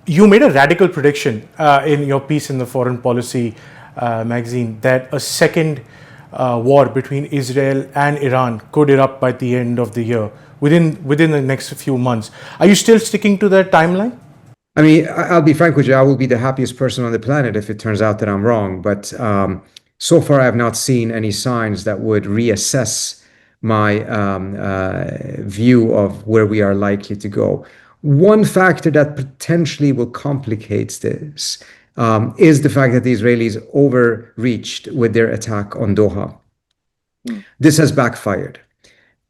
You made a radical prediction in your piece in the Foreign Policy magazine that a second war between Israel and Iran could erupt by the end of the year, within the next few months. Are you still sticking to that timeline? I mean, I'll be frank with you. I will be the happiest person on the planet if it turns out that I'm wrong. But so far, I have not seen any signs that would reassess my view of where we are likely to go. One factor that potentially will complicate this is the fact that the Israelis overreached with their attack on Doha. This has backfired.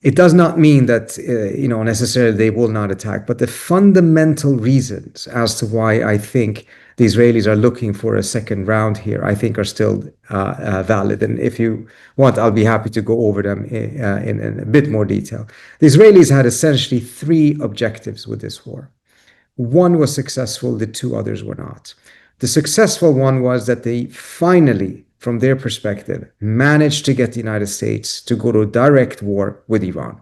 It does not mean that necessarily they will not attack, but the fundamental reasons as to why I think the Israelis are looking for a second round here, I think are still valid. And if you want, I'll be happy to go over them in a bit more detail. The Israelis had essentially three objectives with this war. One was successful, the two others were not. The successful one was that they finally, from their perspective, managed to get the United States to go to a direct war with Iran.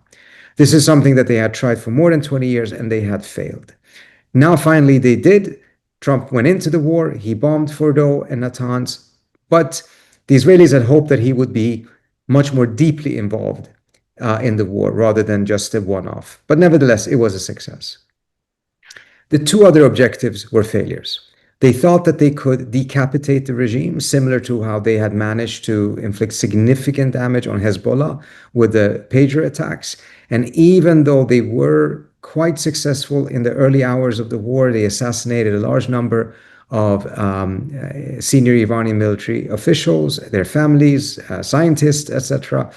This is something that they had tried for more than 20 years and they had failed. Now, finally, they did. Trump went into the war. He bombed Fordo and Natanz. But the Israelis had hoped that he would be much more deeply involved in the war rather than just a one-off. But nevertheless, it was a success. The two other objectives were failures. They thought that they could decapitate the regime, similar to how they had managed to inflict significant damage on Hezbollah with the pager attacks. And even though they were quite successful in the early hours of the war, they assassinated a large number of senior Iranian military officials, their families, scientists, etc.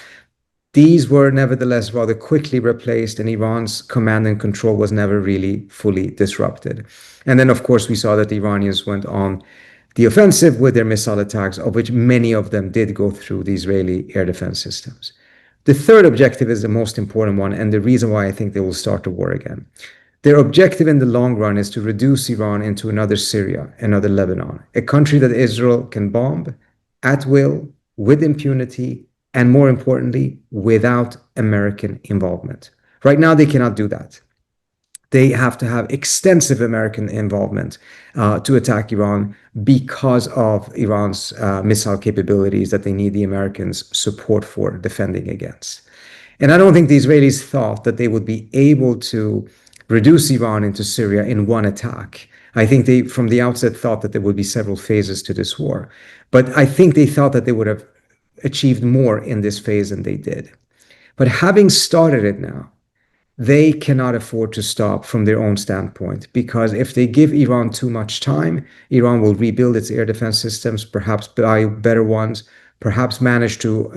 These were nevertheless rather quickly replaced, and Iran's command and control was never really fully disrupted. And then, of course, we saw that the Iranians went on the offensive with their missile attacks, of which many of them did go through the Israeli air defense systems. The third objective is the most important one, and the reason why I think they will start the war again. Their objective in the long run is to reduce Iran into another Syria, another Lebanon, a country that Israel can bomb at will, with impunity, and more importantly, without American involvement. Right now, they cannot do that. They have to have extensive American involvement to attack Iran because of Iran's missile capabilities that they need the Americans' support for defending against. And I don't think the Israelis thought that they would be able to reduce Iran into Syria in one attack. I think they, from the outset, thought that there would be several phases to this war. But I think they thought that they would have achieved more in this phase than they did. But having started it now, they cannot afford to stop from their own standpoint, because if they give Iran too much time, Iran will rebuild its air defense systems, perhaps buy better ones, perhaps manage to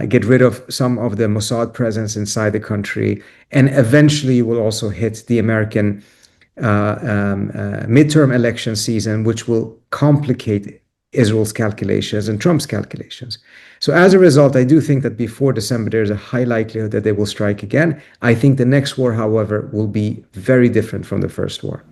get rid of some of the Mossad presence inside the country, and eventually will also hit the American midterm election season, which will complicate Israel's calculations and Trump's calculations. So as a result, I do think that before December, there's a high likelihood that they will strike again. I think the next war, however, will be very different from the first war.